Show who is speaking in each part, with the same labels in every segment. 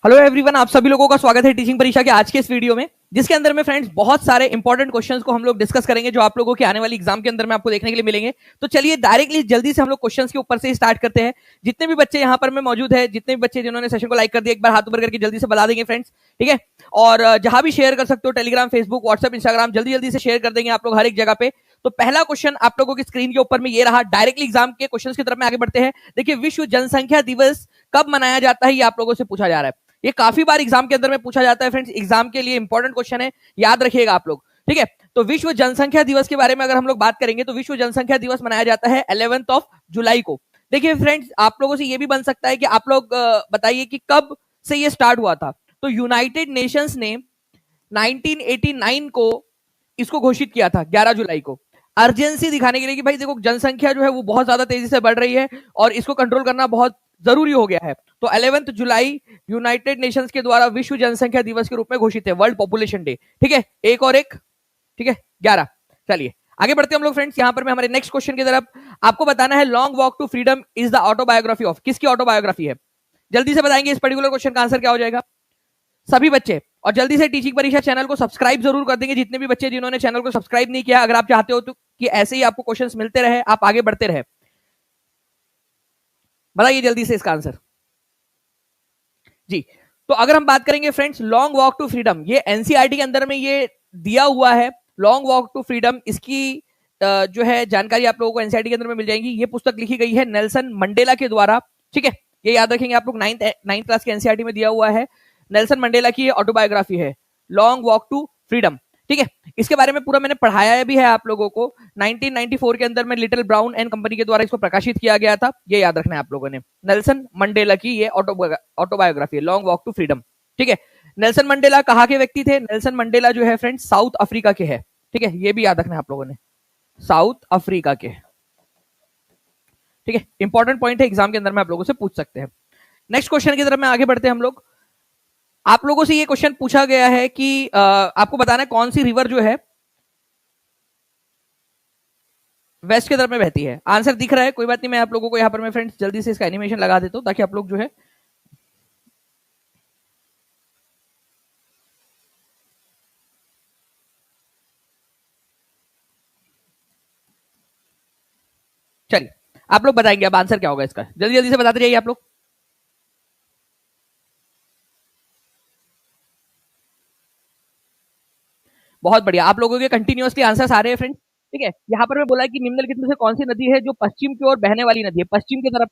Speaker 1: Hello everyone, आप सभी लोगों का स्वागत है टीचिंग परीक्षा के आज के इस वीडियो में, जिसके अंदर में फ्रेंड्स बहुत सारे इंपॉर्टेंट क्वेश्चंस को हम लोग डिस्कस करेंगे जो आप लोगों के आने वाली एग्जाम के अंदर में आपको देखने के लिए मिलेंगे। तो चलिए डायरेक्टली जल्दी से हम लोग क्वेश्चंस के ऊपर से स्टार्ट करते हैं। जितने भी बच्चे यहाँ पर में मौजूद है, जितने भी बच्चे जिन्होंने सेशन को लाइक कर दिया, एक बार हाथ ऊपर करके जल्दी से बता देंगे फ्रेंड्स, ठीक है। और जहां भी शेयर कर सकते हो, टेलीग्राम, फेसबुक, व्हाट्सएप, इंस्टाग्राम, जल्दी जल्दी से शेयर कर देंगे आप लोग हर एक जगह पे। तो पहला क्वेश्चन आप लोगों की स्क्रीन के ऊपर में ये रहा। डायरेक्टली एग्जाम के क्वेश्चंस की तरफ में आगे बढ़ते हैं। देखिए, विश्व जनसंख्या दिवस कब मनाया जाता है, ये आप लोगों से पूछा जा रहा है। ये काफी बार एग्जाम के अंदर में पूछा जाता है फ्रेंड्स, एग्जाम के लिए इंपॉर्टेंट क्वेश्चन है, याद रखिएगा आप लोग, ठीक है। तो विश्व जनसंख्या दिवस के बारे में अगर हम लोग बात करेंगे तो विश्व जनसंख्या दिवस मनाया जाता है 11 जुलाई को। देखिए फ्रेंड्स, आप लोगों से ये भी बन सकता है कि आप लोग बताइए कि कब से ये स्टार्ट हुआ था। तो यूनाइटेड नेशंस ने 1989 को इसको घोषित किया था 11 जुलाई को, अर्जेंसी दिखाने के लिए कि भाई देखो जनसंख्या जो है वो बहुत ज्यादा तेजी से बढ़ रही है और इसको कंट्रोल करना बहुत जरूरी हो गया है। तो 11 जुलाई यूनाइटेड नेशंस के द्वारा विश्व जनसंख्या दिवस के रूप में घोषित है, वर्ल्ड पॉपुलेशन डे, ठीक है। एक और एक, ठीक है, 11। चलिए आगे बढ़ते हैं हम लोग फ्रेंड्स। यहां पर मैं हमारे नेक्स्ट क्वेश्चन की तरफ, आपको बताना है long walk to freedom is the autobiography of, किसकी ऑटोबायोग्राफी है? जल्दी से बताएंगे इस पर्टिकुलर क्वेश्चन का आंसर क्या हो जाएगा सभी बच्चे। और जल्दी से टीचिंग परीक्षा चैनल को सब्सक्राइब जरूर कर देंगे, जितने भी बच्चे जिन्होंने चैनल को सब्सक्राइब नहीं किया। अगर आप चाहते हो तो कि ऐसे ही आपको क्वेश्चंस मिलते रहे, आप आगे बढ़ते रहे, बताइए जल्दी से इसका आंसर जी। तो अगर हम बात करेंगे friends long walk to freedom, ये एनसीईआरटी के अंदर में ये दिया हुआ है, लॉन्ग वॉक टू फ्रीडम। इसकी जो है जानकारी आप लोगों को एनसीईआरटी के अंदर में मिल जाएगी। ये पुस्तक लिखी गई है नेल्सन मंडेला के द्वारा, ठीक है। ये याद रखेंगे आप लोग, नाइन्थ क्लास के एनसीईआरटी में दिया हुआ है। नेल्सन मंडेला की ऑटोबायोग्राफी है लॉन्ग वॉक टू फ्रीडम, ठीक है। इसके बारे में पूरा मैंने पढ़ाया भी है आप लोगों को। 1994 के अंदर में लिटिल ब्राउन एंड कंपनी के द्वारा इसको प्रकाशित किया गया था, ये याद रखना है आप लोगों ने। नेल्सन मंडेला की ये ऑटोबायोग्राफी है लॉन्ग वॉक टू फ्रीडम, ठीक है। नेल्सन मंडेला कहाँ के व्यक्ति थे? नेल्सन मंडेला जो है फ्रेंड्स साउथ अफ्रीका के है, ठीक है। ये भी याद रखना है आप लोगों ने, साउथ अफ्रीका के, ठीक है। इंपॉर्टेंट पॉइंट है, एग्जाम के अंदर में आप लोगों से पूछ सकते हैं। नेक्स्ट क्वेश्चन की तरफ में आगे बढ़ते हैं हम लोग। आप लोगों से ये क्वेश्चन पूछा गया है कि आपको बताना है कौन सी रिवर जो है वेस्ट की तरफ में बहती है। आंसर दिख रहा है, कोई बात नहीं, मैं आप लोगों को यहां पर मैं फ्रेंड्स जल्दी से इसका एनिमेशन लगा देता हूं ताकि आप लोग जो है चलिए आप लोग बताएंगे अब आंसर क्या होगा इसका, जल्दी जल्दी से बताते जाइए आप लोग। बहुत बढ़िया, आप लोगों के कंटिन्यूअसली आंसर आ रहे हैं फ्रेंड्स, ठीक है। यहां पर मैं बोला कि निम्नलिखित में से कौन सी नदी है जो पश्चिम की ओर बहने वाली नदी है, पश्चिम की तरफ।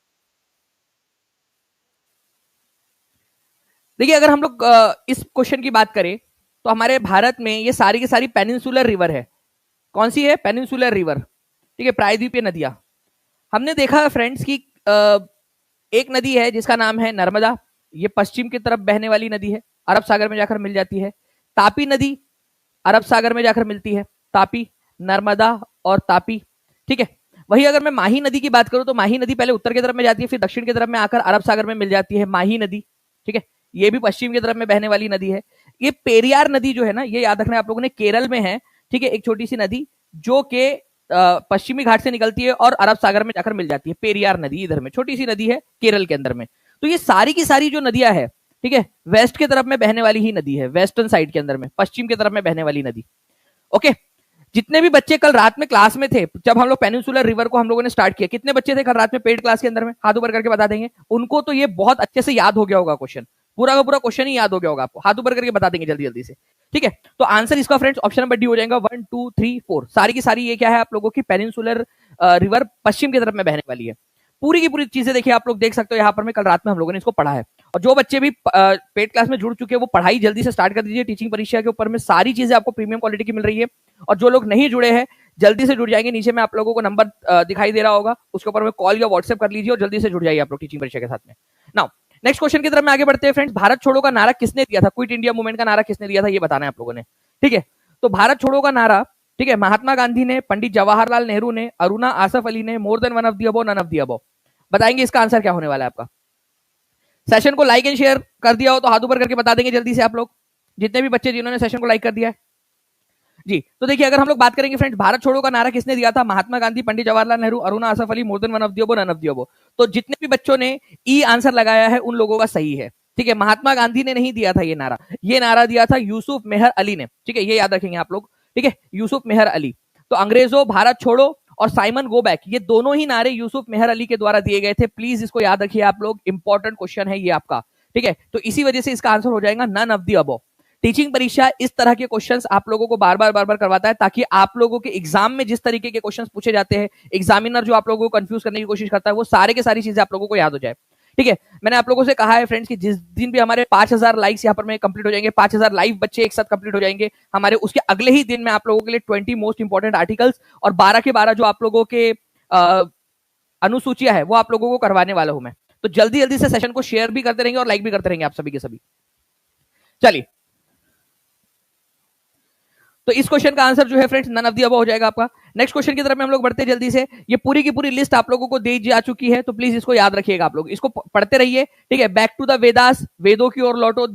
Speaker 1: देखिए अगर हम लोग इस क्वेश्चन की बात करें तो हमारे भारत में ये सारी की सारी पेनिनसुलर रिवर है। कौन सी है? पेनिनसुलर रिवर, ठीक है, प्रायद्वीपीय नदियां। हमने देखा फ्रेंड्स कि एक नदी है जिसका नाम है नर्मदा, ये पश्चिम की तरफ बहने वाली नदी है, अरब सागर में जाकर मिल जाती है। तापी नदी अरब सागर में जाकर मिलती है, तापी, नर्मदा और तापी, ठीक है। वही अगर मैं माही नदी की बात करूं तो माही नदी पहले उत्तर की तरफ में जाती है, फिर दक्षिण की तरफ में आकर अरब सागर में मिल जाती है माही नदी, ठीक है। ये भी पश्चिम की तरफ में बहने वाली नदी है। ये पेरियार नदी जो है ना, ये याद रखना है आप लोगों ने, केरल में है, ठीक है। एक छोटी सी नदी जो कि पश्चिमी घाट से निकलती है और अरब सागर में जाकर मिल जाती है। पेरियार नदी इधर में छोटी सी नदी है केरल के अंदर में। तो ये सारी की सारी जो नदियां है, ठीक है, वेस्ट की तरफ में बहने वाली ही नदी है, वेस्टर्न साइड के अंदर में, पश्चिम की तरफ में बहने वाली नदी, ओके। जितने भी बच्चे कल रात में क्लास में थे जब हम लोग पेनिनसुलर रिवर को हम लोगों ने स्टार्ट किया, कितने बच्चे थे कल रात में पेड क्लास के अंदर में? हाथ ऊपर करके बता देंगे। उनको तो ये बहुत अच्छे से याद हो गया होगा क्वेश्चन, पूरा का पूरा क्वेश्चन ही याद हो गया होगा आपको। हाथ ऊपर करके बता देंगे जल्दी जल्दी से, ठीक है। तो आंसर इसका फ्रेंड्स ऑप्शन नंबर डी हो जाएगा, 1 2 3 4। सारी की सारी ये क्या है आप लोगों की पेनिनसुलर रिवर पश्चिम की तरफ में बहने वाली है। पूरी की पूरी चीजें देखिए आप लोग देख सकते हो यहाँ पर में, कल रात में हम लोगों ने इसको पढ़ा है। और जो बच्चे भी पेड क्लास में जुड़ चुके हैं वो पढ़ाई जल्दी से स्टार्ट कर दीजिए। टीचिंग परीक्षा के ऊपर में सारी चीजें आपको प्रीमियम क्वालिटी की मिल रही है। और जो लोग नहीं जुड़े हैं जल्दी से जुड़ जाएंगे, नीचे में आप लोगों को नंबर दिखाई दे रहा होगा, उसके ऊपर में कॉल या व्हाट्सएप कर लीजिए और जल्दी से जुड़ जाइए आप लोग टीचिंग परीक्षा के साथ में। नाउ नेक्स्ट क्वेश्चन की तरफ में आगे बढ़ते हैं फ्रेंड्स। भारत छोड़ो का नारा किसने दिया था? क्विट इंडिया मूवमेंट का नारा किसने दिया था, ये बताना है आप लोगों ने, ठीक है। तो भारत छोड़ो का नारा, ठीक है, महात्मा गांधी ने, पंडित जवाहरलाल नेहरू ने, अरुणा आसफ अली ने, more than one of the above, none of the above. बताएंगे इसका आंसर क्या होने वाला है आपका। सेशन को लाइक एंड शेयर कर दिया हो तो हाथ ऊपर करके बता देंगे जल्दी से आप लोग, जितने भी बच्चे जिन्होंने सेशन को लाइक कर दिया है जी। तो देखिए अगर हम लोग बात करेंगे फ्रेंड्स, भारत छोड़ो का नारा किसने दिया था? Mahatma Gandhi, Pandit Jawaharlal Nehru, Aruna Asaf Ali, more than one of the above, none of the above. तो जितने भी बच्चों ने ई आंसर लगाया है उन लोगों का सही है, ठीक है, महात्मा गांधी ने नहीं दिया था ये नारा दिया था यूसुफ मेहर अली ने। ठीक है, ये याद रखेंगे आप लोग। ठीक है, यूसुफ मेहर अली। तो अंग्रेजों भारत छोड़ो और साइमन गो बैक, ये दोनों ही नारे यूसुफ मेहर अली के द्वारा दिए गए थे। प्लीज इसको याद रखिए आप लोग, इंपॉर्टेंट क्वेश्चन है ये आपका। ठीक है, तो इसी वजह से इसका आंसर हो जाएगा none of the above. Teaching परीक्षा इस तरह के क्वेश्चंस आप लोगों को बार बार करवाता है, ताकि आप लोगों के एग्जाम में जिस तरीके के क्वेश्चंस पूछे जाते हैं, एग्जामिनर जो आप लोगों को कंफ्यूज करने की कोशिश करता है, वो सारे के सारी चीजें आप लोगों को याद हो जाए। ठीक है, मैंने आप लोगों से कहा है फ्रेंड्स कि जिस दिन भी हमारे 5000 लाइक्स यहाँ पर में कंप्लीट हो जाएंगे, 5000 लाइव बच्चे एक साथ कंप्लीट हो जाएंगे हमारे, उसके अगले ही दिन मैं आप लोगों के लिए 20 मोस्ट इंपॉर्टेंट आर्टिकल्स और 12 के 12 जो आप लोगों के अनुसूचियां है वो आप लोगों को करवाने वाला हूं मैं। तो जल्दी जल्दी से सेशन को शेयर भी करते रहेंगे और लाइक भी करते रहेंगे आप सभी के सभी। चलिए, तो इस क्वेश्चन का आंसर जो है friends none of the above हो जाएगा आपका। नेक्स्ट क्वेश्चन की तरफ में हम लोग बढ़ते हैं जल्दी से। ये पूरी की पूरी लिस्ट आप लोगों को दी जा चुकी है, तो प्लीज इसको याद रखिएगा, आप लोग इसको पढ़ते रहिए। ठीक है, बैक टू द वेदास, वेदों की ओर लौटो,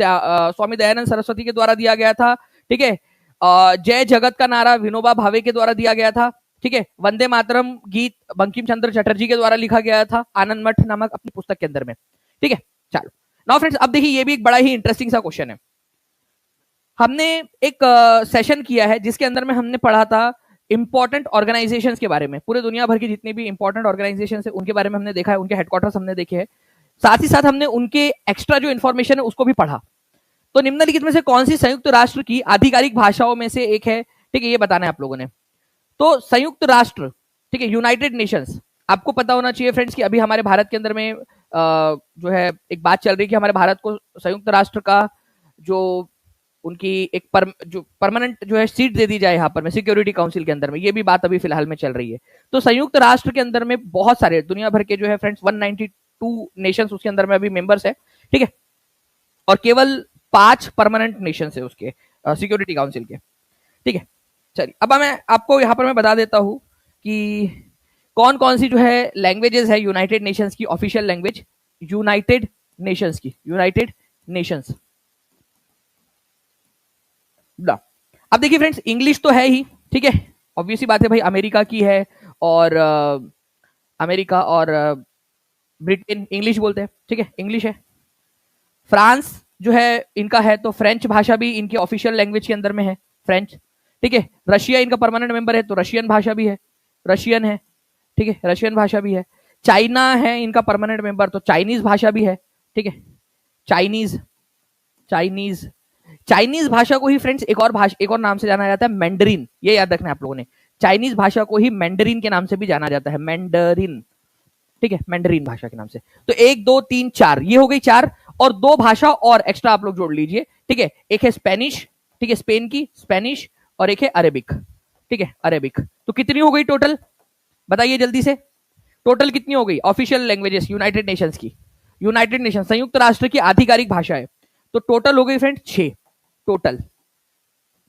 Speaker 1: स्वामी दयानंद सरस्वती के द्वारा दिया गया था। ठीक है, जय जगत का नारा विनोबा भावे के द्वारा दिया गया था। ठीक है, वंदे मातरम गीत बंकिम चंद्र चटर्जी के द्वारा लिखा गया था आनंद मठ नामक अपनी पुस्तक के अंदर में। ठीक है, चलो नाउ फ्रेंड्स, अब देखिए ये भी एक बड़ा ही इंटरेस्टिंग सा क्वेश्चन है। हमने एक सेशन किया है जिसके अंदर में हमने पढ़ा था इंपॉर्टेंट ऑर्गेनाइजेशंस के बारे में। पूरे दुनिया भर की जितनी भी इंपॉर्टेंट ऑर्गेनाइजेशंस है उनके बारे में हमने देखा है, उनके हेडक्वार्टर्स हमने देखे हैं, साथ ही साथ हमने उनके एक्स्ट्रा जो इन्फॉर्मेशन है उसको भी पढ़ा। तो निम्नलिखित में से कौन सी संयुक्त राष्ट्र की आधिकारिक भाषाओं में से एक है? ठीक है, ये बताना है आप लोगों ने। तो संयुक्त राष्ट्र, ठीक है, यूनाइटेड नेशंस, आपको पता होना चाहिए फ्रेंड्स कि अभी हमारे भारत के अंदर में जो है एक बात चल रही है कि हमारे भारत को संयुक्त राष्ट्र का जो उनकी एक जो परमानेंट जो है सीट दे दी जाए यहाँ पर में सिक्योरिटी काउंसिल के अंदर में, ये भी बात अभी फिलहाल में चल रही है। तो संयुक्त राष्ट्र के अंदर में बहुत सारे दुनिया भर के जो है फ्रेंड्स 192 नेशंस उसके अंदर में अभी मेंबर्स है। ठीक है, और केवल 5 परमानेंट नेशंस है उसके सिक्योरिटी काउंसिल के। ठीक है, चलिए अब मैं आपको यहाँ पर मैं बता देता हूँ कि कौन कौन सी जो है लैंग्वेजेस है यूनाइटेड नेशंस की ऑफिशियल लैंग्वेज, यूनाइटेड नेशंस की, यूनाइटेड नेशंस। अब देखिए फ्रेंड्स, इंग्लिश तो है ही, ठीक है, ऑब्वियसली बात है भाई, अमेरिका की है और अमेरिका और ब्रिटेन इंग्लिश बोलते हैं। ठीक है, इंग्लिश है। फ्रांस जो है इनका है, तो फ्रेंच भाषा भी इनकी ऑफिशियल लैंग्वेज के अंदर में है, फ्रेंच। ठीक है, रशिया इनका परमानेंट मेंबर है, तो रशियन भाषा भी है, रशियन है। ठीक है, रशियन भाषा भी है। चाइना है इनका परमानेंट मेंबर, तो चाइनीज भाषा भी है। ठीक है, चाइनीज, चाइनीज, चाइनीज भाषा को ही फ्रेंड्स एक और नाम से जाना जाता है, मैंडरीन। ये याद रखना है आप लोगों ने, चाइनीज भाषा को ही मैंडरीन के नाम से भी जाना जाता है, मैंडरीन। ठीक है, मैंडरीन भाषा के नाम से। तो 1 2 3 4 ये हो गई 4, और 2 भाषा और एक्स्ट्रा आप लोग जोड़ लीजिए। ठीक है, एक है स्पेनिश, ठीक है, स्पेन की स्पेनिश, और एक है अरेबिक। ठीक है, अरेबिक। तो कितनी हो गई टोटल, बताइए जल्दी से, टोटल कितनी हो गई ऑफिशियल लैंग्वेजेस यूनाइटेड नेशंस की? यूनाइटेड नेशन संयुक्त राष्ट्र की आधिकारिक भाषा है, तो टोटल हो गई फ्रेंड 6, टोटल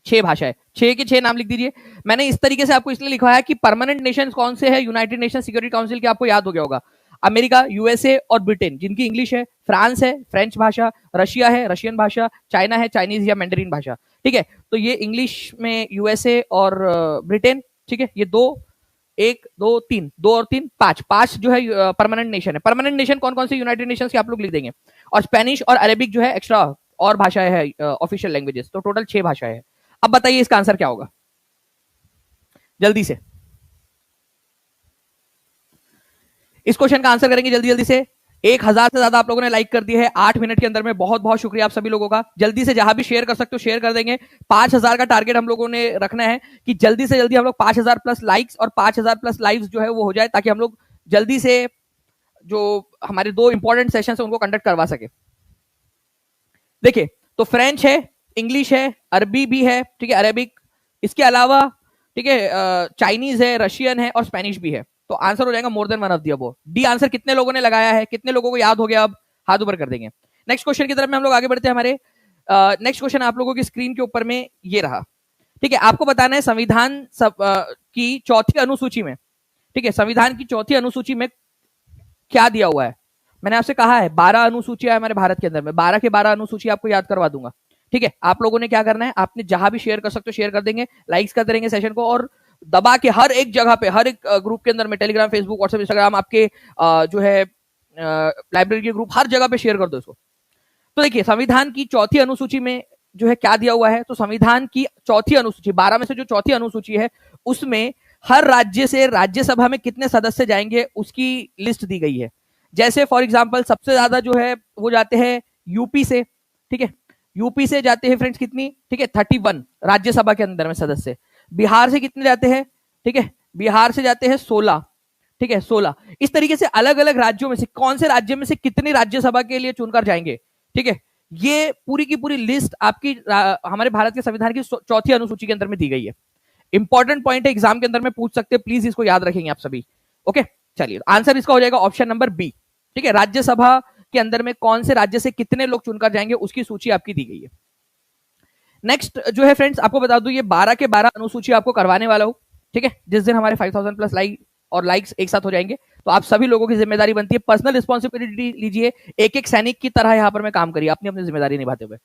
Speaker 1: 6 भाषा है। 6 के 6 नाम लिख दीजिए। मैंने इस तरीके से आपको इसलिए लिखा है कि परमानेंट नेशंस कौन से है यूनाइटेड नेशन सिक्योरिटी काउंसिल के, आपको याद हो गया होगा, अमेरिका, यूएसए और ब्रिटेन जिनकी इंग्लिश है, फ्रांस है फ्रेंच भाषा, रशिया है रशियन भाषा, चाइना है चाइनीज या मैंडरीन भाषा। ठीक है, तो ये इंग्लिश में यूएसए और ब्रिटेन। ठीक है, ये 2 1 2 3 2 और 3 5 जो है परमानेंट नेशन है। परमानेंट नेशन कौन कौन से यूनाइटेड नेशंस के आप लोग लिख देंगे, और स्पेनिश और अरेबिक जो है एक्स्ट्रा और भाषाएं है ऑफिशियल लैंग्वेजेस, तो टोटल 6 भाषाएं है। अब बताइए इसका आंसर क्या होगा, जल्दी से इस क्वेश्चन का आंसर करेंगे जल्दी जल्दी से। 1000 से ज्यादा आप लोगों ने लाइक कर दिया है 8 मिनट के अंदर में, बहुत बहुत शुक्रिया आप सभी लोगों का। जल्दी से जहां भी शेयर कर सकते हो शेयर कर देंगे। 5000 का टारगेट हम लोगों ने रखना है कि जल्दी से जल्दी हम लोग 5000 प्लस लाइक्स और 5000 प्लस लाइव्स जो है वो हो जाए, ताकि हम लोग जल्दी से जो हमारे 2 इंपॉर्टेंट सेशन है उनको कंडक्ट करवा सके। देखिए, तो फ्रेंच है, इंग्लिश है, अरबी भी है, ठीक है, अरेबिक, इसके अलावा ठीक है चाइनीज है, रशियन है और स्पेनिश भी है। तो आंसर हो जाएगा मोर than one of the above. D answer कितने लोगों ने लगाया है, कितने लोगों को याद हो गया, अब हाथ ऊपर कर देंगे। नेक्स्ट क्वेश्चन की तरफ में हम लोग आगे बढ़ते हैं। हमारे नेक्स्ट क्वेश्चन आप लोगों की स्क्रीन के ऊपर में ये रहा। ठीक है, आपको बताना है संविधान की चौथी अनुसूची में, ठीक है, संविधान की चौथी अनुसूची में क्या दिया हुआ है। मैंने आपसे कहा है 12 अनुसूचियां है हमारे भारत के अंदर में, 12 के 12 अनुसूची आपको याद करवा दूंगा। ठीक है, आप लोगों ने क्या करना है, आपने जहां भी शेयर कर सकते हो शेयर कर देंगे, लाइक्स कर देंगे सेशन को, और दबा के हर एक जगह पे, हर एक ग्रुप के अंदर में, टेलीग्राम, फेसबुक, व्हाट्सएप, इंस्टाग्राम, आपके जो है लाइब्रेरी के ग्रुप, हर जगह पे शेयर कर दो इसको। तो देखिए संविधान की चौथी अनुसूची में जो है क्या दिया हुआ है, तो संविधान की चौथी अनुसूची 12 में से जो चौथी अनुसूची है उसमें हर राज्य से राज्यसभा में कितने सदस्य जाएंगे उसकी लिस्ट दी गई है। जैसे फॉर एग्जांपल सबसे ज्यादा जो है वो जाते हैं यूपी से, ठीक है, यूपी से जाते हैं फ्रेंड्स कितनी, ठीक है 31 राज्यसभा के अंदर में सदस्य। बिहार से कितने जाते हैं, ठीक है, बिहार से जाते हैं 16, ठीक है 16। इस तरीके से अलग अलग राज्यों में से कौन से राज्य में से कितनी राज्यसभा के लिए चुनकर जाएंगे, ठीक है, ये पूरी की पूरी लिस्ट आपकी हमारे भारत के संविधान की चौथी अनुसूची के अंदर में दी गई है। इंपॉर्टेंट पॉइंट है, एग्जाम के अंदर में पूछ सकते हैं, प्लीज इसको याद रखेंगे आप सभी। ओके चलिए आंसर इसका हो जाएगा ऑप्शन नंबर बी, ठीक है, राज्यसभा के अंदर में कौन से राज्य से कितने लोग चुनकर जाएंगे उसकी सूची आपकी दी गई है। नेक्स्ट जो है फ्रेंड्स आपको बता दूं ये 12 के 12 अनुसूची आपको करवाने वाला हूं, ठीक है, जिस दिन हमारे 5000 प्लस लाइक और लाइक्स एक साथ हो जाएंगे तो आप सभी लोगों की जिम्मेदारी बनती है, पर्सनल रिस्पॉन्सिबिलिटी लीजिए, एक एक सैनिक की तरह यहाँ पर मैं काम करिए अपनी अपनी जिम्मेदारी निभाते हुए।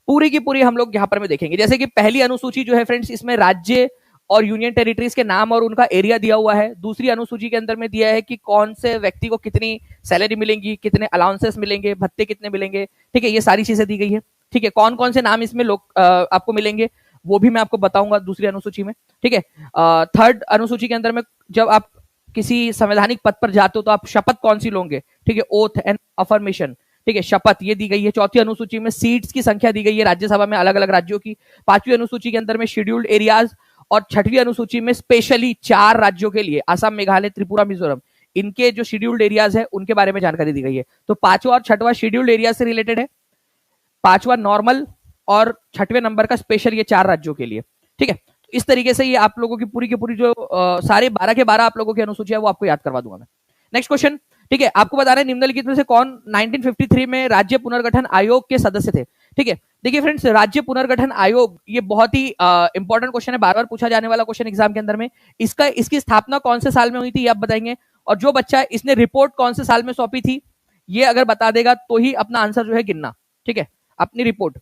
Speaker 1: पूरी की पूरी हम लोग यहाँ पर में देखेंगे। जैसे कि पहली अनुसूची जो है फ्रेंड्स इसमें राज्य और यूनियन टेरिटरीज के नाम और उनका एरिया दिया हुआ है। दूसरी अनुसूची के अंदर में दिया है कि कौन से व्यक्ति को कितनी सैलरी मिलेंगी, कितने अलाउंसेस मिलेंगे, भत्ते कितने मिलेंगे, ठीक है, ये सारी चीजें दी गई है। ठीक है, कौन कौन से नाम इसमें लोग आपको मिलेंगे वो भी मैं आपको बताऊंगा दूसरी अनुसूची में। ठीक है, थर्ड अनुसूची के अंदर में जब आप किसी संवैधानिक पद पर जाते हो तो आप शपथ कौन सी लोगे, ठीक है, ओथ एंड अफर्मेशन, ठीक है, शपथ ये दी गई है। चौथी अनुसूची में सीट्स की संख्या दी गई है राज्यसभा में अलग अलग राज्यों की। पांचवी अनुसूची के अंदर में शेड्यूल्ड एरियाज और छठवीं अनुसूची में स्पेशली 4 राज्यों के लिए असम, मेघालय, त्रिपुरा, मिजोरम, इनके जो शेड्यूल्ड एरियाज है उनके बारे में जानकारी दी गई है। तो पांचवा और छठवां शेड्यूल्ड एरिया से रिलेटेड है, पांचवा नॉर्मल और छठवें नंबर का स्पेशल, ये 4 राज्यों के लिए। ठीक है, इस तरीके से ये आप लोगों की पूरी जो सारे 12 के 12 आप लोगों की अनुसूची है वो आपको याद करवा दूंगा मैं। नेक्स्ट क्वेश्चन, ठीक है, आपको बता रहे हैं निम्नलिखित में से कौन 1953 में राज्य पुनर्गठन आयोग के सदस्य थे। ठीक है, देखिए फ्रेंड्स राज्य पुनर्गठन आयोग ये बहुत ही इंपॉर्टेंट क्वेश्चन है, बार बार पूछा जाने वाला क्वेश्चन एग्जाम के अंदर में। इसकी स्थापना कौन से साल में हुई थी ये आप बताएंगे, और जो बच्चा इसने रिपोर्ट कौन से साल में सौंपी थी ये अगर बता देगा तो ही अपना आंसर जो है गिनना। ठीक है, अपनी रिपोर्ट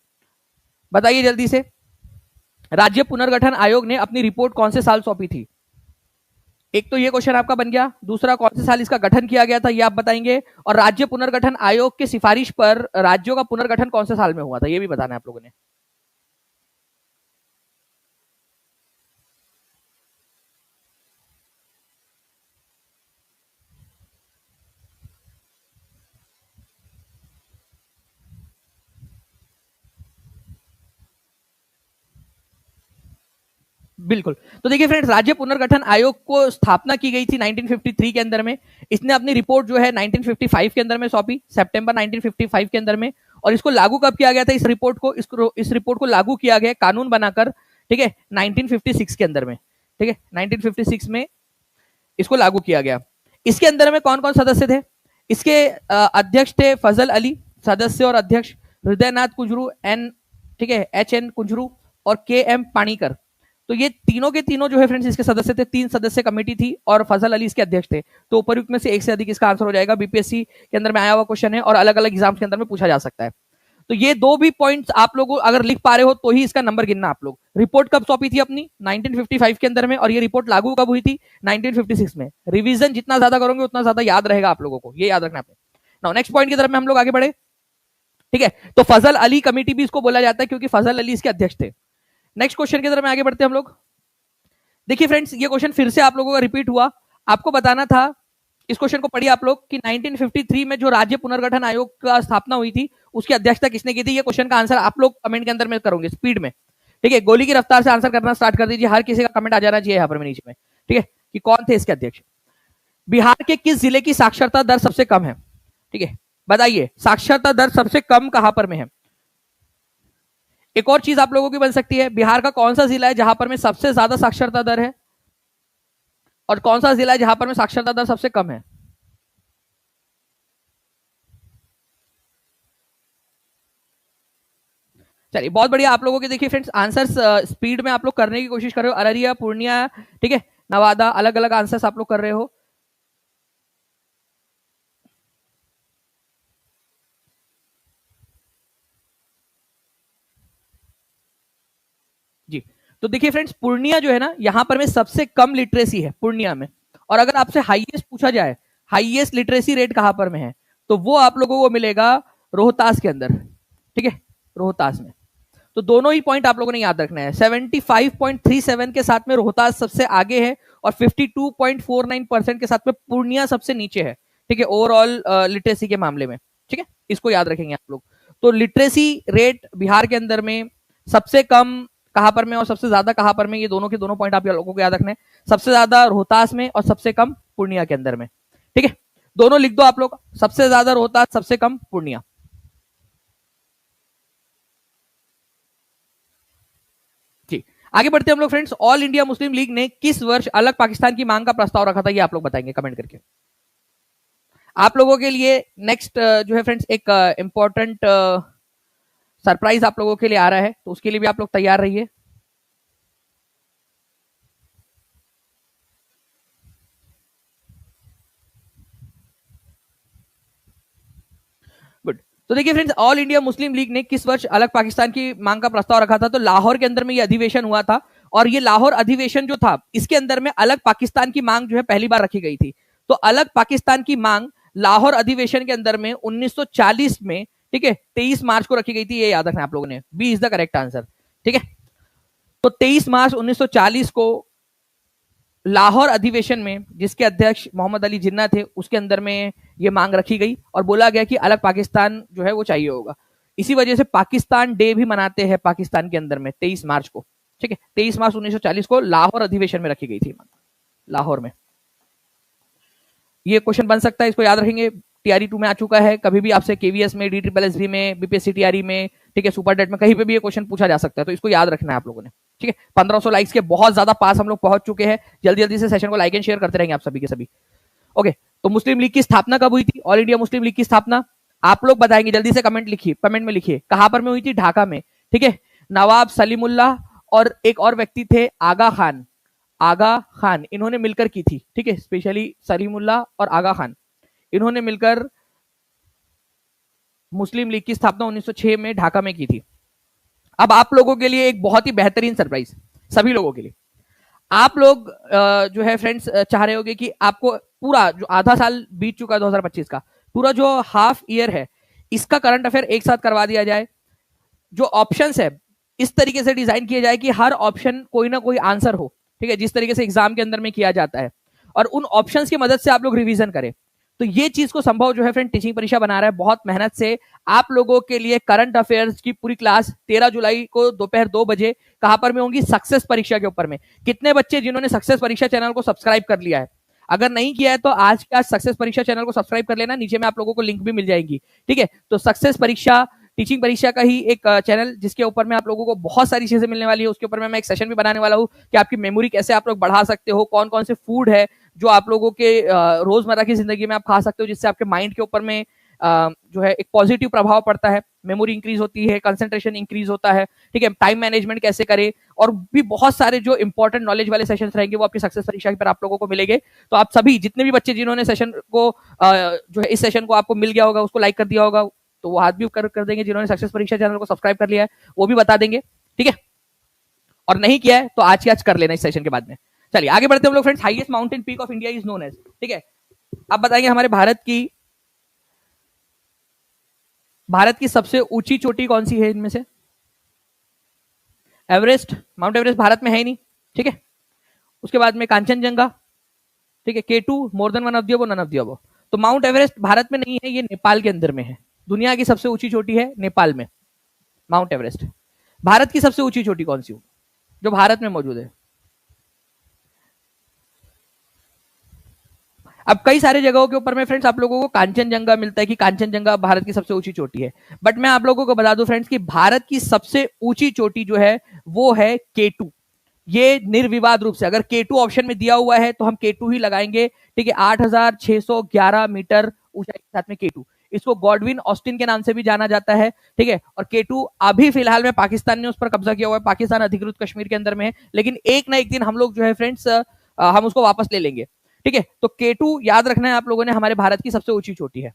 Speaker 1: बताइए जल्दी से, राज्य पुनर्गठन आयोग ने अपनी रिपोर्ट कौन से साल सौंपी थी। एक तो ये क्वेश्चन आपका बन गया, दूसरा कौन से साल इसका गठन किया गया था ये आप बताएंगे, और राज्य पुनर्गठन आयोग की सिफारिश पर राज्यों का पुनर्गठन कौन से साल में हुआ था ये भी बताना है आप लोगों ने। बिल्कुल, तो देखिए फ्रेंड्स राज्य पुनर्गठन आयोग को स्थापना की गई थी 1953 के अंदर में। इसने अपनी रिपोर्ट जो है 1955 के अंदर में सौंपी, सितंबर 1955 के अंदर में। और इसको लागू कब किया गया था, इस रिपोर्ट को लागू किया गया कानून बनाकर, ठीक है, 1956 के अंदर में। ठीक है, 1956 में इसको लागू किया गया। इसके अंदर में कौन कौन सदस्य थे, इसके अध्यक्ष थे फजल अली, सदस्य और अध्यक्ष हृदयनाथ कुंजरू, ठीक है, HN कुंजरू और KM पाणीकर। तो ये तीनों के तीनों जो है फ्रेंड्स इसके सदस्य थे, 3 सदस्य कमेटी थी और फजल अली इसके अध्यक्ष थे। तो उपयुक्त में से एक से अधिक इसका आंसर हो जाएगा, बीपीएससी के अंदर में आया हुआ क्वेश्चन है और अलग अलग एग्जाम्स के अंदर में पूछा जा सकता है। तो ये 2 भी पॉइंट्स आप लोग अगर लिख पा रहे हो तो ही इसका नंबर गिनना आप लोग। रिपोर्ट कब सौंपी थी अपनी 1955 के अंदर में, और ये रिपोर्ट लागू कब हुई थी 1956 में। रिवीजन जितना ज्यादा करोगे उतना ज्यादा याद रहेगा आप लोगों को, ये याद रखना आपने। नाउ नेक्स्ट पॉइंट की तरफ में हम लोग आगे बढ़े। ठीक है, तो फजल अली कमेटी भी इसको बोला जाता है क्योंकि फजल अली इसके अध्यक्ष थे। नेक्स्ट क्वेश्चन की तरफ में आगे बढ़ते हैं हम लोग। देखिए फ्रेंड्स ये क्वेश्चन फिर से आप लोगों का रिपीट हुआ, आपको बताना था, इस क्वेश्चन को पढ़िए आप लोग कि 1953 में जो राज्य पुनर्गठन आयोग का स्थापना हुई थी उसकी अध्यक्षता किसने की थी। ये क्वेश्चन का आंसर आप लोग कमेंट के अंदर में करोगे स्पीड में। ठीक है, गोली की रफ्तार से आंसर करना स्टार्ट कर दीजिए, हर किसी का कमेंट आ जाना चाहिए यहाँ पर नीचे में। ठीक है, कि कौन थे इसके अध्यक्ष। बिहार के किस जिले की साक्षरता दर सबसे कम है, ठीक है, बताइए साक्षरता दर सबसे कम कहां पर में है। एक और चीज आप लोगों की बन सकती है, बिहार का कौन सा जिला है जहां पर में सबसे ज्यादा साक्षरता दर है, और कौन सा जिला है जहां पर में साक्षरता दर सबसे कम है। चलिए बहुत बढ़िया, आप लोगों के देखिए फ्रेंड्स आंसर्स स्पीड में आप लोग करने की कोशिश कर रहे हो। अररिया, पूर्णिया, ठीक है, नवादा, अलग अलग आंसर्स आप लोग कर रहे हो। जी, तो देखिए फ्रेंड्स पूर्णिया जो है ना यहां पर में सबसे कम लिटरेसी है पूर्णिया में। और अगर आपसे हाईएस्ट पूछा जाए हाईएस्ट लिटरेसी रेट कहां पर में है तो वो आप लोगों को मिलेगा रोहतास के अंदर। ठीक है, रोहतास में। तो दोनों ही पॉइंट आप लोगों ने याद रखना है। 75.37 के साथ में रोहतास सबसे आगे है और 52.49% के साथ में पूर्णिया सबसे नीचे है। ठीक है, ओवरऑल लिटरेसी के मामले में। ठीक है, इसको याद रखेंगे आप लोग। तो लिटरेसी रेट बिहार के अंदर में सबसे कम कहां पर में और सबसे ज्यादा कहां पर में, ये दोनों के दोनों पॉइंट आप लोगों को याद रखना है। सबसे ज्यादा रोहतास में और सबसे कम पूर्णिया के अंदर में। ठीक है, दोनों लिख दो आप लोग, सबसे ज्यादा रोहतास, सबसे कम पूर्णिया। जी, आगे बढ़ते हैं हम लोग friends. All India Muslim league ने किस वर्ष अलग पाकिस्तान की मांग का प्रस्ताव रखा था, ये आप लोग बताएंगे कमेंट करके। आप लोगों के लिए नेक्स्ट जो है फ्रेंड्स एक इंपॉर्टेंट सरप्राइज आप लोगों के लिए आ रहा है, तो उसके लिए भी आप लोग तैयार रहिए। गुड। तो देखिए friends, all India Muslim league ने किस वर्ष अलग पाकिस्तान की मांग का प्रस्ताव रखा था, तो लाहौर के अंदर में ये अधिवेशन हुआ था। और ये लाहौर अधिवेशन जो था, इसके अंदर में अलग पाकिस्तान की मांग जो है पहली बार रखी गई थी। तो अलग पाकिस्तान की मांग लाहौर अधिवेशन के अंदर में 1940 में, ठीक है, 23 मार्च को रखी गई थी। ये याद रखना आप लोगों ने, B is the correct answer. ठीक है, तो 23 मार्च 1940 को लाहौर अधिवेशन में, जिसके अध्यक्ष मोहम्मद अली जिन्ना थे, उसके अंदर में ये मांग रखी गई और बोला गया कि अलग पाकिस्तान जो है वो चाहिए होगा। इसी वजह से पाकिस्तान डे भी मनाते हैं पाकिस्तान के अंदर में 23 मार्च को। ठीक है, 23 मार्च 1940 को लाहौर अधिवेशन में रखी गई थी लाहौर में। ये क्वेश्चन बन सकता है, इसको याद रखेंगे। टीआरई 2 में आ चुका है, कभी भी आपसे केवीएस में, DSSB में, बीपीएससी टीआरई में, ठीक है, सुपर डेट में, कहीं पे भी ये क्वेश्चन पूछा जा सकता है। तो इसको याद रखना है आप लोगों ने। ठीक है, 1500 लाइक्स के बहुत ज्यादा पास हम लोग पहुंच चुके हैं। जल्दी जल्दी से सेशन को लाइक एंड शेयर करते रहेंगे आप सभी के सभी। ओके, तो मुस्लिम लीग की स्थापना कब हुई थी? ऑल इंडिया मुस्लिम लीग की स्थापना आप लोग बताएंगे, जल्दी से कमेंट लिखिए, कमेंट में लिखिए कहां पर में हुई थी। ढाका में। ठीक है, नवाब सलीमुल्लाह और एक और व्यक्ति थे आगा खान, आगा खान, इन्होंने मिलकर की थी। ठीक है, स्पेशली सलीमुल्लाह और आगा खान, इन्होंने मिलकर मुस्लिम लीग की स्थापना 1906 में ढाका में की थी। अब आप लोगों के लिए एक बहुत ही बेहतरीन सरप्राइज, सभी लोगों के लिए। आप लोग जो है फ्रेंड्स चाह रहे होंगे कि आपको पूरा जो आधा साल बीत चुका है 2025 का, पूरा जो हाफ ईयर है, इसका करंट अफेयर एक साथ करवा दिया जाए। जो ऑप्शंस है इस तरीके से डिजाइन किए जाए कि हर ऑप्शन कोई ना कोई आंसर हो। ठीक है, जिस तरीके से एग्जाम के अंदर में किया जाता है, और उन ऑप्शंस की मदद से आप लोग रिवीजन करें। तो ये चीज को संभव जो है फ्रेंड टीचिंग परीक्षा बना रहा है बहुत मेहनत से। आप लोगों के लिए करंट अफेयर्स की पूरी क्लास 13 जुलाई को दोपहर 2 बजे कहां पर में होंगी? सक्सेस परीक्षा के ऊपर में। कितने बच्चे जिन्होंने सक्सेस परीक्षा चैनल को सब्सक्राइब कर लिया है? अगर नहीं किया है तो आज के आज सक्सेस परीक्षा चैनल को सब्सक्राइब कर लेना, नीचे में आप लोगों को लिंक भी मिल जाएगी। ठीक है, तो सक्सेस परीक्षा टीचिंग परीक्षा का ही एक चैनल, जिसके ऊपर में आप लोगों को बहुत सारी चीजें मिलने वाली है। उसके ऊपर में मैं एक सेशन भी बनाने वाला हूँ कि आपकी मेमोरी कैसे आप लोग बढ़ा सकते हो, कौन कौन से फूड है जो आप लोगों के रोजमर्रा की जिंदगी में आप खा सकते हो, जिससे आपके माइंड के ऊपर में जो है एक पॉजिटिव प्रभाव पड़ता है, मेमोरी इंक्रीज होती है, कंसंट्रेशन इंक्रीज होता है। ठीक है, टाइम मैनेजमेंट कैसे करें, और भी बहुत सारे जो इंपॉर्टेंट नॉलेज वाले सेशंस रहेंगे वो आपकी सक्सेस परीक्षा पर आप लोगों को मिलेंगे। तो आप सभी जितने भी बच्चे जिन्होंने सेशन को जो है इस सेशन को आपको मिल गया होगा, उसको लाइक कर दिया होगा, तो वो हाथ भी कर देंगे। जिन्होंने सक्सेस परीक्षा चैनल को सब्सक्राइब कर लिया है वो भी बता देंगे। ठीक है, और नहीं किया है तो आज की आज कर लेना इस सेशन के बाद में। चलिए आगे बढ़ते हैं हम लोग friends. Highest mountain peak of India is known as, ठीक है, अब बताएंगे हमारे भारत की सबसे ऊंची चोटी कौन सी है इनमें से? एवरेस्ट, माउंट एवरेस्ट भारत में है ही नहीं। ठीक है, उसके बाद में कांचनजंगा, ठीक है, K2 more than one of the above, none of the above. तो माउंट एवरेस्ट भारत में नहीं है, ये नेपाल के अंदर में है। दुनिया की सबसे ऊंची चोटी है नेपाल में माउंट एवरेस्ट। भारत की सबसे ऊंची चोटी कौन सी हो जो भारत में मौजूद है? अब कई सारे जगहों के ऊपर में फ्रेंड्स आप लोगों को कांचनजंगा मिलता है कि कांचनजंगा भारत की सबसे ऊंची चोटी है, बट मैं आप लोगों को बता दूं फ्रेंड्स कि भारत की सबसे ऊंची चोटी जो है वो है K2। ये निर्विवाद रूप से, अगर K2 ऑप्शन में दिया हुआ है तो हम K2 ही लगाएंगे। ठीक है, 8611 मीटर ऊंचाई के साथ में K2, इसको गॉडविन ऑस्टिन के नाम से भी जाना जाता है। ठीक है, और K2 अभी फिलहाल में पाकिस्तान ने उस पर कब्जा किया हुआ है, पाकिस्तान अधिकृत कश्मीर के अंदर में है, लेकिन एक ना एक दिन हम लोग जो है फ्रेंड्स हम उसको वापस ले लेंगे। ठीक है, तो K2 याद रखना है आप लोगों ने, हमारे भारत की सबसे ऊंची चोटी है।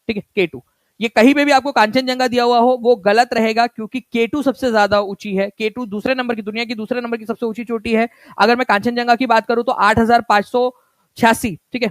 Speaker 1: ठीक है, K2। ये कहीं पे भी आपको कांचनजंगा दिया हुआ हो वो गलत रहेगा, क्योंकि K2 सबसे ज्यादा ऊंची है। K2 दूसरे नंबर की, दुनिया की दूसरे नंबर की सबसे ऊंची चोटी है। अगर मैं कांचनजंगा की बात करूं तो 8586, ठीक है,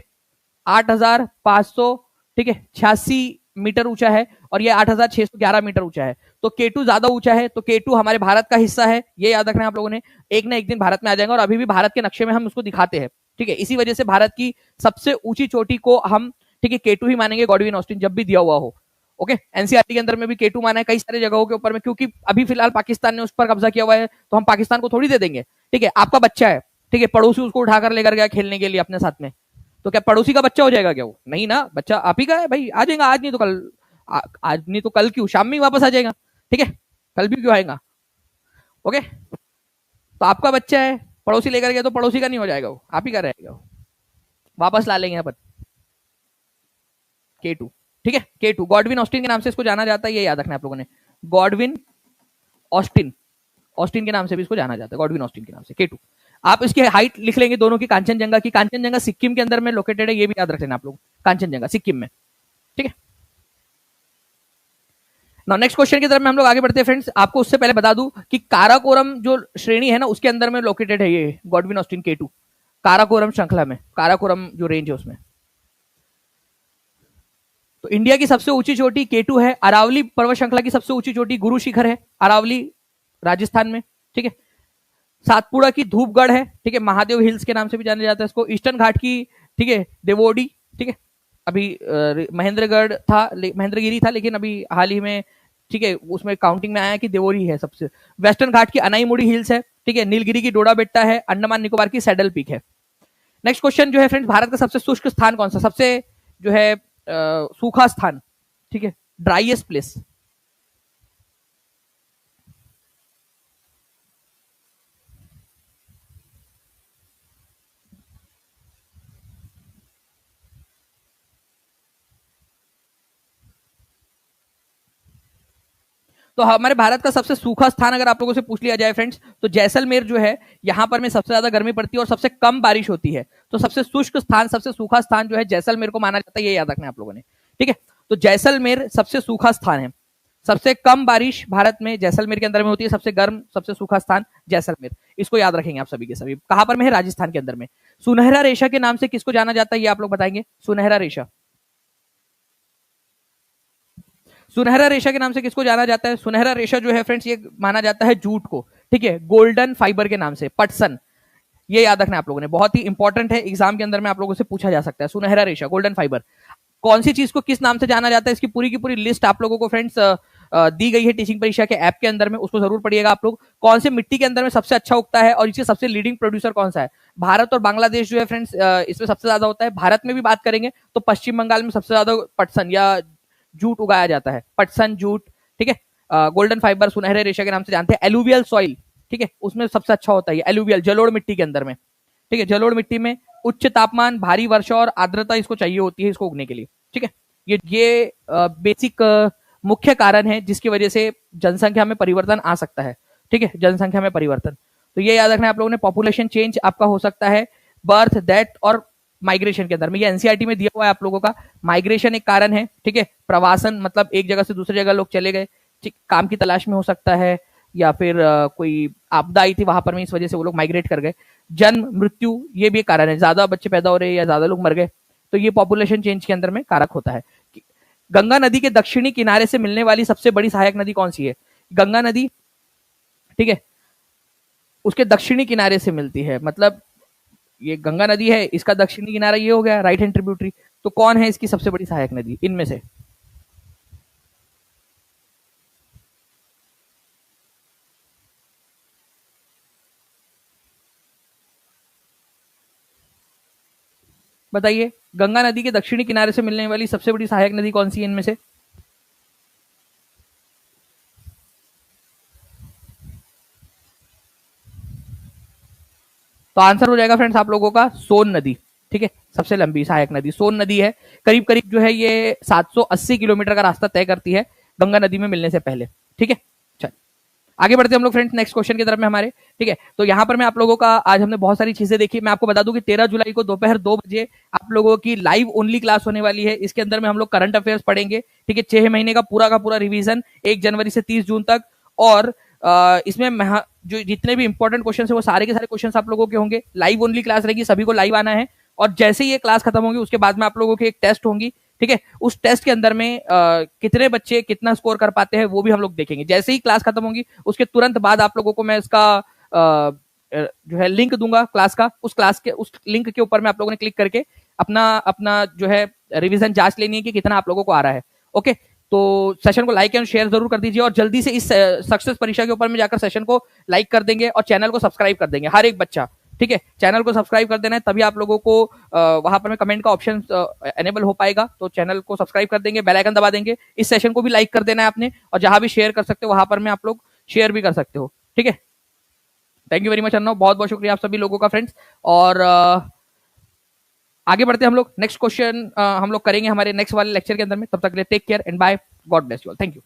Speaker 1: 8500, ठीक है, 86 मीटर ऊंचा है। और ये 8,611 मीटर ऊंचा है। तो K2 ज्यादा ऊंचा है, तो K2 हमारे भारत का हिस्सा है, ये याद रखना है आप लोगों ने। एक ना एक दिन भारत में आ जाएगा और अभी भी भारत के नक्शे में हम उसको दिखाते हैं, ठीक है। इसी वजह से भारत की सबसे ऊंची चोटी को हम, ठीक है, K2 ही मानेंगे गॉडविन ऑस्टिन जब भी दिया हुआ हो। ओके, एनसीईआरटी के अंदर में भी K2 माना है कई सारी जगहों के ऊपर में, क्योंकि अभी फिलहाल पाकिस्तान ने उस पर कब्जा किया हुआ है, तो हम पाकिस्तान को थोड़ी दे देंगे, ठीक है। आपका बच्चा है, ठीक है, पड़ोसी उसको उठाकर लेकर गया खेलने के लिए अपने साथ में, तो क्या पड़ोसी का बच्चा हो जाएगा क्या वो? नहीं ना, बच्चा आप ही का है भाई, आ जाएगा आज नहीं तो कल, आज नहीं तो कल क्यों, शाम में ही वापस आ जाएगा, ठीक है, कल भी क्यों आएगा। ओके, तो आपका बच्चा है, पड़ोसी लेकर गया तो पड़ोसी का नहीं हो जाएगा वो, आप ही का रहेगा वो, वापस ला लेंगे अपन। K2, ठीक है, K2 गॉडविन ऑस्टिन के नाम से इसको जाना जाता है, ये याद रखना है आप लोगों ने, गॉडविन ऑस्टिन, ऑस्टिन के नाम से भी इसको जाना जाता है, गॉडविन ऑस्टिन के नाम से K2। आप इसकी हाइट लिख लेंगे दोनों की, कांचनजंगा की, कांचनजंगा सिक्किम के अंदर में लोकेटेड है, ये भी याद रख लेना आप लोग, कांचनजंगा सिक्किम में, ठीक है। नाउ नेक्स्ट क्वेश्चन की तरफ में हम लोग आगे बढ़ते हैं फ्रेंड्स। आपको उससे पहले बता दूं कि काराकोरम जो श्रेणी है ना, उसके अंदर में लोकेटेड है ये गॉडविन ऑस्टिन K2, काराकोरम श्रृंखला में, काराकोरम जो रेंज है उसमें। तो इंडिया की सबसे ऊंची चोटी K2 है। अरावली पर्वत श्रृंखला की सबसे ऊंची चोटी गुरु शिखर है, अरावली राजस्थान में, ठीक है। सातपुड़ा की धूपगढ़ है, ठीक है, महादेव हिल्स के नाम से भी जाना जाता है इसको। ईस्टर्न घाट की, ठीक है, देवोडी, ठीक है, अभी महेंद्रगढ़ था, महेंद्रगिरी था, लेकिन अभी हाल ही में, ठीक है, उसमें काउंटिंग में आया कि देवोरी है सबसे। वेस्टर्न घाट की अनाईमुड़ी हिल्स है, ठीक है, नीलगिरी की डोडा बेट्टा है, अंडमान निकोबार की सैडल पीक है। नेक्स्ट क्वेश्चन जो है फ्रेंड्स, भारत का सबसे शुष्क स्थान कौन सा, सबसे जो है सूखा स्थान, ठीक है, ड्राइएस्ट प्लेस। तो हमारे भारत का सबसे सूखा स्थान अगर आप लोगों से पूछ लिया जाए फ्रेंड्स, तो जैसलमेर जो है, यहां पर में सबसे ज्यादा गर्मी पड़ती है और सबसे कम बारिश होती है। तो सबसे शुष्क स्थान, सबसे सूखा स्थान जो है जैसलमेर को माना जाता है, ये याद रखना है आप लोगों ने, ठीक है। तो जैसलमेर सबसे सूखा स्थान है, सबसे कम बारिश भारत में जैसलमेर के अंदर में होती है, सबसे गर्म सबसे सूखा स्थान जैसलमेर, इसको याद रखेंगे आप सभी के सभी। कहां पर में है, राजस्थान के अंदर में। सुनहरा रेशा के नाम से किसको जाना जाता है, ये आप लोग बताएंगे। सुनहरा रेशा, सुनहरा रेशा के नाम से किसको जाना जाता है। सुनहरा रेशा जो है फ्रेंड्स, ये माना जाता है जूट को, ठीक है, गोल्डन फाइबर के नाम से, पटसन, ये याद रखना है आप लोगों ने, बहुत ही इंपॉर्टेंट है, एग्जाम के अंदर में आप लोगों से पूछा जा सकता है। सुनहरा रेशा, गोल्डन फाइबर, कौन सी चीज को किस नाम से जाना जाता है, इसकी पूरी की पूरी लिस्ट आप लोगों को फ्रेंड्स दी गई है टीचिंग परीक्षा के ऐप के अंदर में, उसको जरूर पढ़िएगा आप लोग। कौन से मिट्टी के अंदर में सबसे अच्छा उगता है और इसके सबसे लीडिंग प्रोड्यूसर कौन सा है। भारत और बांग्लादेश जो है फ्रेंड्स, इसमें सबसे ज्यादा होता है। भारत में भी बात करेंगे तो पश्चिम बंगाल में सबसे ज्यादा पटसन या जूट उगाया जाता है, पटसन जूट, ठीक है। गोल्डन फाइबर सुनहरे रेशा के नाम से जानते हैं। एलुवियल सॉइल, ठीक है, उसमें सबसे अच्छा होता है एलुवियल, जलोढ़ मिट्टी के अंदर में, ठीक है, जलोढ़ मिट्टी में उच्च तापमान, भारी वर्षा और आर्द्रता इसको चाहिए होती है इसको उगने के लिए, ठीक है। ये बेसिक मुख्य कारण है जिसकी वजह से जनसंख्या में परिवर्तन आ सकता है, ठीक है, जनसंख्या में परिवर्तन। तो ये याद रखना है आप लोगों ने, पॉपुलेशन चेंज आपका हो सकता है बर्थ, डेथ और माइग्रेशन के अंदर में। ये एनसीईआरटी में दिया हुआ है आप लोगों का। माइग्रेशन एक कारण है, ठीक है, प्रवासन मतलब एक जगह से दूसरी जगह लोग चले गए, ठीक, काम की तलाश में हो सकता है, या फिर कोई आपदा आई थी वहां पर में, इस वजह से वो लोग माइग्रेट कर गए। जन्म मृत्यु, ये भी एक कारण है, ज्यादा बच्चे पैदा हो रहे हैं या ज्यादा लोग मर गए, तो ये पॉपुलेशन चेंज के अंदर में कारक होता है। गंगा नदी के दक्षिणी किनारे से मिलने वाली सबसे बड़ी सहायक नदी कौन सी है। गंगा नदी, ठीक है, उसके दक्षिणी किनारे से मिलती है, मतलब ये गंगा नदी है, इसका दक्षिणी किनारा ये हो गया, राइट हैंड ट्रिब्यूटरी। तो कौन है इसकी सबसे बड़ी सहायक नदी इनमें से। बताइए, गंगा नदी के दक्षिणी किनारे से मिलने वाली सबसे बड़ी सहायक नदी कौन सी है इनमें से। तो आंसर हो जाएगा फ्रेंड्स आप लोगों का सोन नदी, ठीक है, सबसे लंबी सहायक नदी सोन नदी है। करीब करीब जो है ये 780 किलोमीटर का रास्ता तय करती है गंगा नदी में मिलने से पहले, ठीक है। चल आगे बढ़ते हैं हम लोग फ्रेंड्स नेक्स्ट क्वेश्चन की तरफ में हमारे, ठीक है। तो यहाँ पर मैं आप लोगों का, आज हमने बहुत सारी चीजें देखी। मैं आपको बता दूं कि 13 जुलाई को दोपहर 2 बजे आप लोगों की लाइव ओनली क्लास होने वाली है। इसके अंदर में हम लोग करंट अफेयर्स पढ़ेंगे, ठीक है, 6 महीने का पूरा रिवीजन 1 जनवरी से 30 जून तक। और इसमें जो जितने भी इंपॉर्टेंट क्वेश्चन है वो सारे के सारे क्वेश्चन आप लोगों के होंगे। लाइव ओनली क्लास रहेगी, सभी को लाइव आना है। और जैसे ही ये क्लास खत्म होगी उसके बाद में आप लोगों की एक टेस्ट होंगी, ठीक है, उस टेस्ट के अंदर में कितने बच्चे कितना स्कोर कर पाते हैं वो भी हम लोग देखेंगे। जैसे ही क्लास खत्म होगी उसके तुरंत बाद आप लोगों को मैं इसका जो है लिंक दूंगा क्लास का, उस लिंक के ऊपर में आप लोगों ने क्लिक करके अपना अपना जो है रिवीजन जांच लेनी है कि कितना आप लोगों को आ रहा है। ओके, तो सेशन को लाइक एंड शेयर जरूर कर दीजिए और जल्दी से इस सक्सेस परीक्षा के ऊपर में जाकर सेशन को लाइक कर देंगे और चैनल को सब्सक्राइब कर देंगे हर एक बच्चा। ठीक है, चैनल को सब्सक्राइब कर देना है, तभी आप लोगों को वहां पर में कमेंट का ऑप्शन एनेबल हो पाएगा। तो चैनल को सब्सक्राइब कर देंगे, बेल आइकन दबा देंगे, इस सेशन को भी लाइक कर देना है आपने, और जहां भी शेयर कर सकते हो वहां पर में आप लोग शेयर भी कर सकते हो। ठीक है, थैंक यू वेरी मच अन्नो, बहुत बहुत शुक्रिया आप सभी लोगों का फ्रेंड्स। और आगे बढ़ते हैं हम लोग, नेक्स्ट क्वेश्चन हम लोग करेंगे हमारे नेक्स्ट वाले लेक्चर के अंदर में। तब तक के लिए take care and bye, God bless you all, thank you.